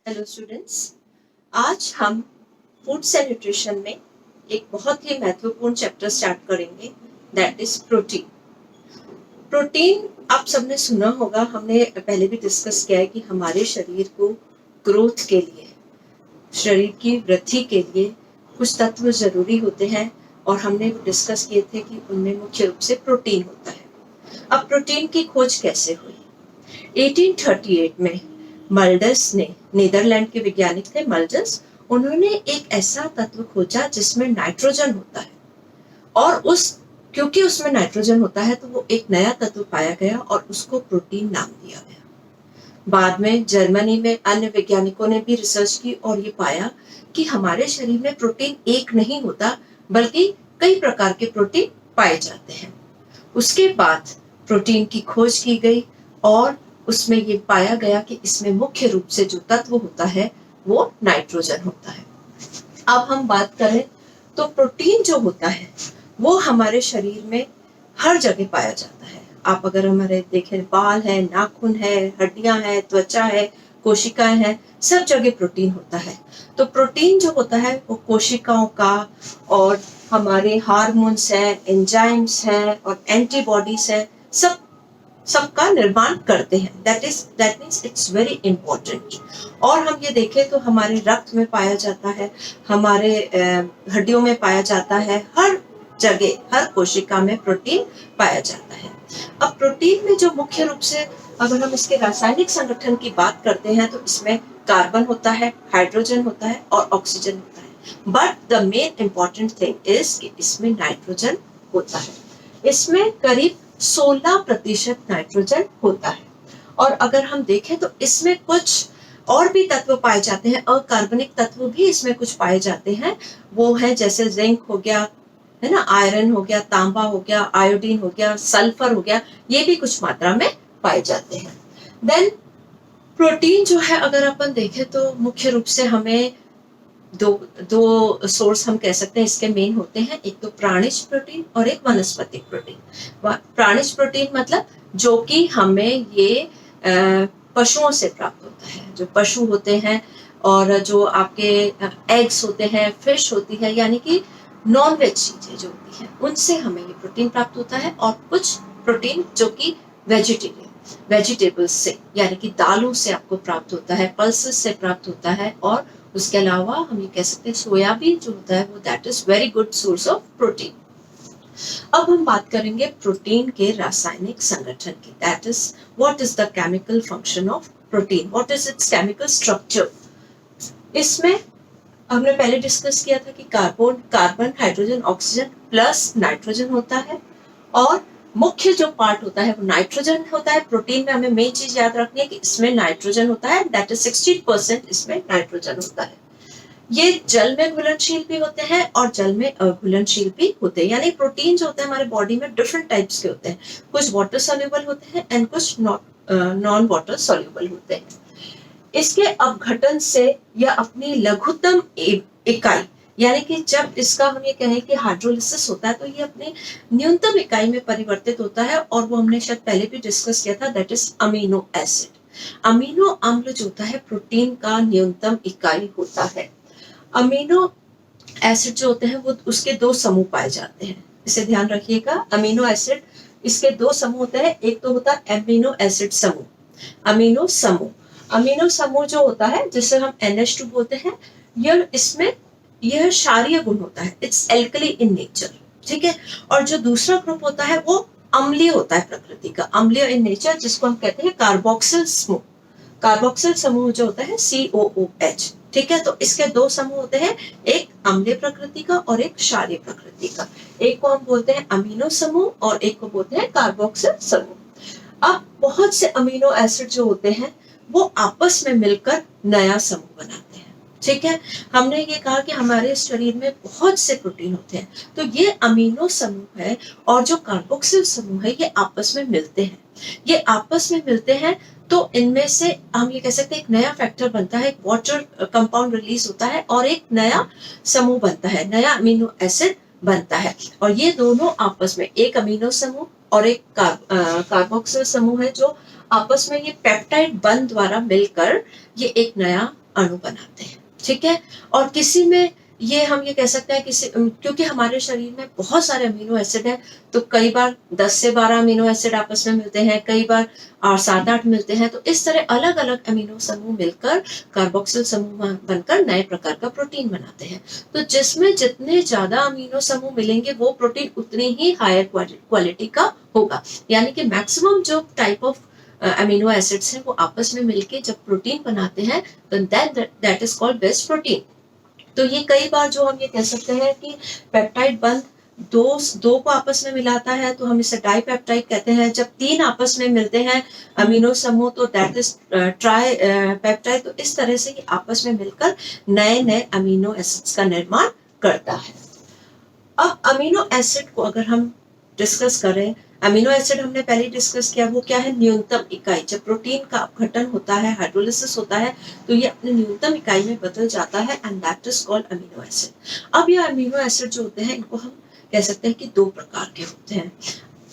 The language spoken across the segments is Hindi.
हेलो स्टूडेंट्स, आज हम फूड्स एंड न्यूट्रिशन में एक बहुत ही महत्वपूर्ण चैप्टर स्टार्ट करेंगे, दैट इज प्रोटीन। प्रोटीन आप सबने सुना होगा, हमने पहले भी डिस्कस किया है कि हमारे शरीर को ग्रोथ के लिए, शरीर की वृद्धि के लिए कुछ तत्व जरूरी होते हैं और हमने डिस्कस किए थे कि उनमें मुख्य रूप से प्रोटीन होता है। अब प्रोटीन की खोज कैसे हुई? 1838 में मल्डस ने, नीदरलैंड के वैज्ञानिक थे मल्डस, उन्होंने एक ऐसा तत्व खोजा जिसमें नाइट्रोजन होता है और क्योंकि उसमें नाइट्रोजन होता है तो वो एक नया तत्व पाया गया और उसको प्रोटीन नाम दिया गया। बाद में जर्मनी में अन्य वैज्ञानिकों ने भी रिसर्च की और ये पाया कि हमारे शरीर में प्रोटीन एक नहीं होता बल्कि कई प्रकार के प्रोटीन पाए जाते हैं। उसके बाद प्रोटीन की खोज की गई और उसमें ये पाया गया कि इसमें मुख्य रूप से जो तत्व होता है वो नाइट्रोजन होता है। अब हम बात करें तो प्रोटीन जो होता है वो हमारे शरीर में हर जगह पाया जाता है। आप अगर हमारे देखें, बाल है, नाखून है, हड्डियां हैं, त्वचा है, कोशिकाएं हैं, सब जगह प्रोटीन होता है। तो प्रोटीन जो होता है वो कोशिकाओं का और हमारे हार्मोन्स है, एंजाइम्स है और एंटीबॉडीज है, सबका निर्माण करते हैं। That means it's very important. और हम ये देखें तो हमारे रक्त में पाया जाता है, हमारे हड्डियों में पाया जाता है, हर जगह, हर कोशिका में प्रोटीन पाया जाता है। अब प्रोटीन में जो मुख्य रूप से अगर हम इसके रासायनिक संगठन की बात करते हैं तो इसमें कार्बन होता है, हाइड्रोजन होता है और ऑक्सीजन होता है। But the main important thing is कि इसमें नाइट्रोजन होता है। इसमें करीब 16% नाइट्रोजन होता है। और अगर हम देखें तो इसमें कुछ और भी तत्व पाए जाते हैं, अकार्बनिक तत्व भी इसमें कुछ पाए जाते हैं। वो है जैसे जिंक हो गया, है ना, आयरन हो गया, तांबा हो गया, आयोडीन हो गया, सल्फर हो गया, ये भी कुछ मात्रा में पाए जाते हैं। देन प्रोटीन जो है अगर अपन देखें तो मुख्य रूप से हमें दो सोर्स हम कह सकते हैं इसके मेन होते हैं। एक तो प्राणिज प्रोटीन और एक वनस्पतिक प्रोटीन। प्राणिज प्रोटीन मतलब जो कि हमें ये पशुओं से प्राप्त होता है, जो पशु होते हैं और जो आपके एग्स होते हैं, फिश होती है, यानी कि नॉन वेज चीजें जो होती हैं उनसे हमें ये प्रोटीन प्राप्त होता है। और कुछ प्रोटीन जो कि वेजिटेबल्स से, यानी कि दालों से आपको प्राप्त होता है, पल्सेस से प्राप्त होता है। और उसके अलावा हम ये कह सकते हैं सोयाबीन जो होता है वो that is very good source of protein. अब हम बात करेंगे प्रोटीन के रासायनिक संगठन की, that is what is the chemical function of protein, what is it's chemical structure. इसमें हमने पहले डिस्कस किया था कि carbon, hydrogen, oxygen plus nitrogen होता है और मुख्य जो पार्ट होता है वो नाइट्रोजन होता है। प्रोटीन में हमें मेन चीज याद रखनी है कि इसमें नाइट्रोजन होता है, दैट इज 60% इसमें नाइट्रोजन होता है। ये जल में घुलनशील भी होते हैं और जल में अघुलनशील भी होते हैं। यानी प्रोटीन जो होते हैं हमारे बॉडी में डिफरेंट टाइप्स के होते हैं, कुछ वाटर सॉल्युबल होते हैं एंड कुछ नॉन वाटर सॉल्युबल होते हैं। इसके अपघटन से या अपनी लघुतम इकाई, यानी कि जब इसका हम ये कहें कि हाइड्रोलिसिस होता है तो ये अपने न्यूनतम इकाई में परिवर्तित होता है और वो हमने शायद पहले भी डिस्कस किया था, that is amino acid. Amino अम्ल जो होता है प्रोटीन का न्यूनतम इकाई होता है। अमीनो एसिड जो होते हैं वो उसके दो समूह पाए जाते हैं, इसे ध्यान रखिएगा। अमीनो एसिड, इसके दो समूह होते हैं, एक तो होता है एमिनो एसिड समूह, अमीनो समूह जो होता है जिसे हम NH2 बोलते हैं, यह क्षारीय गुण होता है, इट्स एल्कली इन नेचर, ठीक है। और जो दूसरा ग्रुप होता है वो अम्लीय होता है, प्रकृति का अम्लीय इन नेचर, जिसको हम कहते हैं कार्बोक्सिल समूह। कार्बोक्सिल समूह जो होता है COOH, ठीक है। तो इसके दो समूह होते हैं, एक अम्लीय प्रकृति का और एक क्षारीय प्रकृति का। एक को हम बोलते हैं अमीनो समूह और एक को बोलते हैं कार्बोक्सिल समूह। अब बहुत से अमीनो एसिड जो होते हैं वो आपस में मिलकर नया समूह बनाते हैं, ठीक है। हमने ये कहा कि हमारे शरीर में बहुत से प्रोटीन होते हैं, तो ये अमीनो समूह है और जो कार्बोक्सिल समूह है ये आपस में मिलते हैं। ये आपस में मिलते हैं तो इनमें से हम ये कह सकते हैं एक नया फैक्टर बनता है, एक वाटर कंपाउंड रिलीज होता है और एक नया समूह बनता है, नया अमीनो एसिड बनता है। और ये दोनों आपस में, एक अमीनो समूह और एक कार्बोक्सिल समूह है, जो आपस में ये पेप्टाइड बंध द्वारा मिलकर ये एक नया अणु बनाते हैं, ठीक है। और किसी में ये हम ये कह सकते हैं किसी, क्योंकि हमारे शरीर में बहुत सारे अमीनो एसिड हैं, तो कई बार 10 से 12 अमीनो एसिड आपस में मिलते हैं, कई बार 7-8 मिलते हैं, तो इस तरह अलग अलग अमीनो समूह मिलकर कार्बोक्सिल समूह बनकर नए प्रकार का प्रोटीन बनाते हैं। तो जिसमें जितने ज्यादा अमीनो समूह मिलेंगे वो प्रोटीन उतनी ही हायर क्वालिटी का होगा, यानी कि मैक्सिमम जो टाइप ऑफ अमीनो एसिड्स हैं वो आपस में मिलके जब प्रोटीन बनाते हैं तो that is called best protein. तो ये कई बार जो हम ये कह सकते हैं कि पेप्टाइड बंध दो को आपस में मिलाता है तो हम इसे डाइपेप्टाइड कहते हैं। जब 3 आपस में मिलते हैं अमीनो समूह तो दैट इज ट्राई पेप्टाइड। तो इस तरह से ये आपस में मिलकर नए नए अमीनो एसिड्स का निर्माण करता है। अब अमीनो एसिड को अगर हम डिस्कस करें, अमीनो एसिड हमने पहले डिस्कस किया, वो क्या है, न्यूनतम इकाई। जब प्रोटीन का अपघटन होता है, हाइड्रोलिसिस होता है, तो ये अपने न्यूनतम इकाई में बदल जाता है and that is called amino acid. अब ये अमीनो एसिड जो होते हैं इनको हम कह सकते हैं कि 2 प्रकार के होते हैं।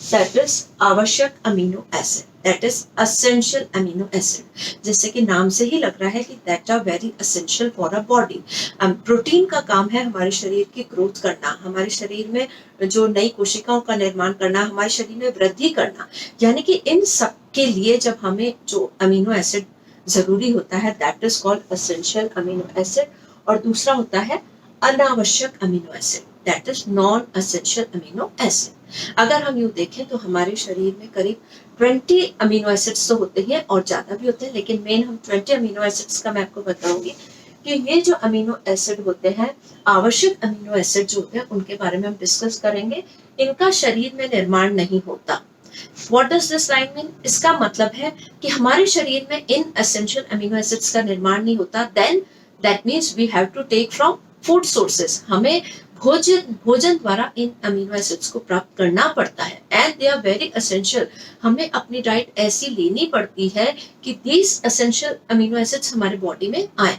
दैट इज आवश्यक amino acid, that is essential amino acid. जैसे कि नाम से ही लग रहा है कि that are very essential for a body. Protein का काम है हमारे शरीर की ग्रोथ करना, हमारे शरीर में जो नई कोशिकाओं का निर्माण करना, हमारे शरीर में वृद्धि करना। यानी कि इन सब के लिए जब हमें जो अमीनो एसिड जरूरी होता है that is called essential amino acid. और दूसरा होता है अनावश्यक amino acid, that is non essential amino acid. अगर हम यूं देखें तो हमारे शरीर में करीब 20 अमीनो एसिड्स तो होते हैं और ज्यादा भी होते हैं, लेकिन मेन हम 20 अमीनो एसिड्स का मैं आपको बताऊंगी कि ये जो अमीनो एसिड होते हैं, आवश्यक अमीनो एसिड जो होते हैं उनके बारे में हम डिस्कस करेंगे। इनका शरीर में निर्माण नहीं होता। What does this line mean? इसका मतलब है कि हमारे शरीर में इन एसेंशियल अमीनो एसिड्स का निर्माण नहीं होता। Then that means we have to take from food sources. हमें भोजन द्वारा इन अमीनो एसिड्स को प्राप्त करना पड़ता है and they are very essential. हमें अपनी डाइट ऐसी लेनी पड़ती है कि दीज एसेंशियल अमीनो एसिड्स हमारे बॉडी में आए,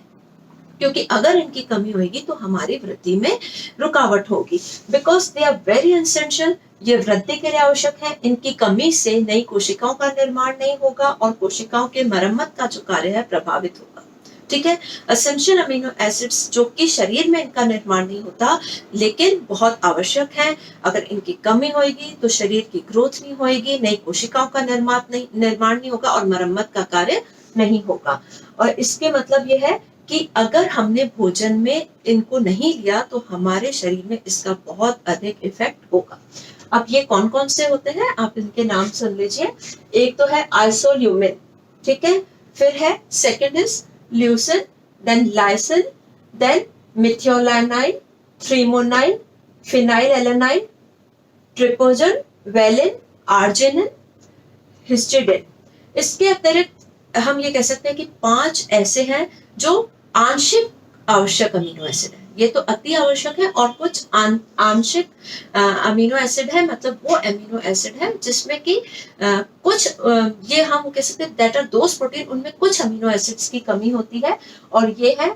क्योंकि अगर इनकी कमी होगी तो हमारी वृद्धि में रुकावट होगी। Because they are very essential, ये वृद्धि के लिए आवश्यक है। इनकी कमी से नई कोशिकाओं का निर्माण नहीं होगा और कोशिकाओं के मरम्मत का जो कार्य है प्रभावित होगा, ठीक है। एसेंशियल अमीनो एसिड्स जो कि शरीर में इनका निर्माण नहीं होता लेकिन बहुत आवश्यक है। अगर इनकी कमी होगी तो शरीर की ग्रोथ नहीं होगी, नई कोशिकाओं का निर्माण नहीं होगा और मरम्मत का कार्य नहीं होगा। और इसके मतलब यह है कि अगर हमने भोजन में इनको नहीं लिया तो हमारे शरीर में इसका बहुत अधिक इफेक्ट होगा। अब ये कौन कौन से होते हैं आप इनके नाम सुन लीजिए। एक तो है आइसोल्यूमिन, ठीक है, फिर है second is leucine, then lysine, then methionine, threonine, phenylalanine, tryptophan, valine, arginine, histidine. इसके अतिरिक्त हम ये कह सकते हैं कि 5 ऐसे हैं जो आंशिक आवश्यक अमीनो एसिड है। ये तो अति आवश्यक है और कुछ आंशिक अमीनो एसिड है, मतलब वो अमीनो एसिड है जिसमें कि कुछ ये हम कह सकते हैं दैट आर दोस प्रोटीन, उनमें कुछ अमीनो एसिड्स की कमी होती है और ये है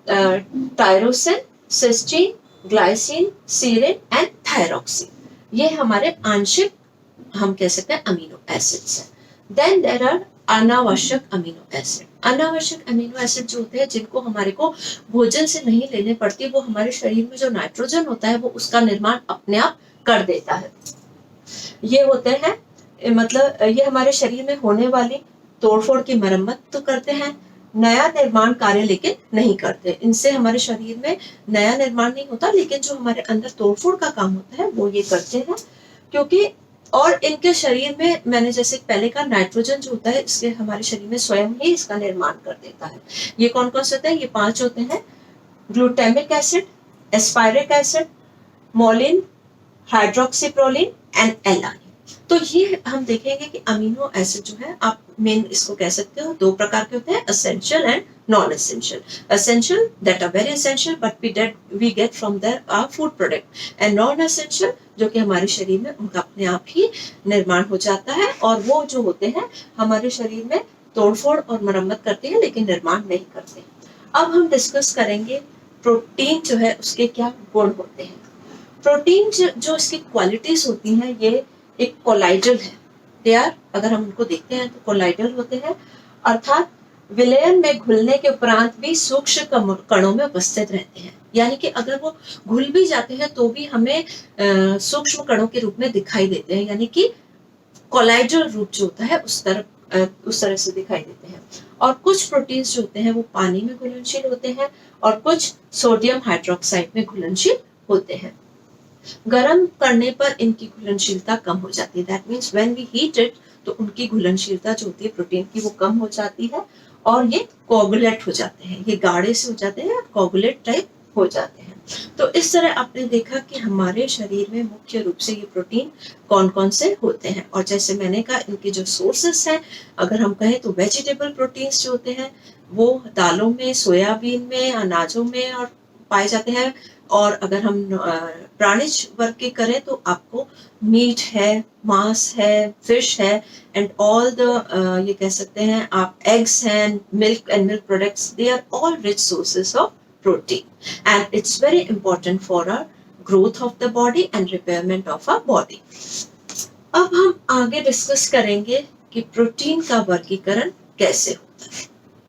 tyrosine, cysteine, glycine, serine and thyroxine. ये हमारे आंशिक हम कह सकते हैं अमीनो एसिड्स हैं। देन देयर आर अनावश्यक अमीनो एसिड। अनावश्यक अमीनो एसिड जो होते हैं जिनको हमारे को भोजन से नहीं लेने पड़ती, वो हमारे शरीर में जो नाइट्रोजन होता है वो उसका निर्माण अपने आप कर देता है। ये होते हैं मतलब ये हमारे शरीर में होने वाली तोड़फोड़ की मरम्मत तो करते हैं, नया निर्माण कार्य लेकिन नहीं करते। इनसे हमारे शरीर में नया निर्माण नहीं होता लेकिन जो हमारे अंदर तोड़फोड़ का काम होता है वो ये करते हैं। क्योंकि और इनके शरीर में मैंने जैसे पहले कहा नाइट्रोजन जो होता है इसके हमारे शरीर में स्वयं ही इसका निर्माण कर देता है। ये कौन कौन से होते हैं? ये 5 होते हैं, glutamic acid, aspartic acid, proline, hydroxyproline and alanine. तो ये हम देखेंगे कि अमीनो एसिड जो है आप मेन इसको कह सकते हो 2 प्रकार के होते हैं, essential and non essential. Essential that are very essential but we get from their our food product, and non essential जो कि हमारे शरीर में उनका अपने आप ही निर्माण हो जाता है और वो जो होते हैं हमारे शरीर में तोड़फोड़ और मरम्मत करते हैं लेकिन निर्माण नहीं करते। अब हम डिस्कस करेंगे प्रोटीन जो है उसके क्या गुण होते हैं। प्रोटीन जो इसकी क्वालिटीज होती हैं ये एक कोलाइडल है। दे आर, अगर हम उनको देखते हैं तो कोलाइडल होते हैं, अर्थात विलयन में घुलने के उपरांत भी सूक्ष्म कणों में उपस्थित रहते हैं, यानी कि अगर वो घुल भी जाते हैं तो भी हमें सूक्ष्म कणों के रूप में दिखाई देते हैं, यानी कि कोलाइडल रूप जो होता है उस तरह से दिखाई देते हैं। और कुछ प्रोटीन्स जो होते हैं वो पानी में घुलनशील होते हैं और कुछ सोडियम हाइड्रोक्साइड में घुलनशील होते हैं। गर्म करने पर इनकी घुलनशीलता कम हो जाती है। That means when we heat it तो उनकी घुलनशीलता जो होती है प्रोटीन की वो कम हो जाती है और ये कोगुलेट हो जाते हैं, ये गाढ़े से हो जाते हैं और कोगुलेट टाइप हो जाते हैं। तो इस तरह आपने देखा कि हमारे शरीर में मुख्य रूप से ये प्रोटीन कौन कौन से होते हैं। और जैसे मैंने कहा इनके जो सोर्सेस हैं, अगर हम कहें तो वेजिटेबल प्रोटीन्स जो होते हैं वो दालों में, सोयाबीन में, अनाजों में और पाए जाते हैं। और अगर हम प्राणिज वर्ग की करें तो आपको मीट है, मांस है, फिश है एंड ऑल द ये कह सकते हैं आप एग्स हैं, milk and milk products, they are all rich sources of protein and it's very important for our growth of the body and repairment of our body. अब हम आगे डिस्कस करेंगे कि प्रोटीन का वर्गीकरण कैसे होता है।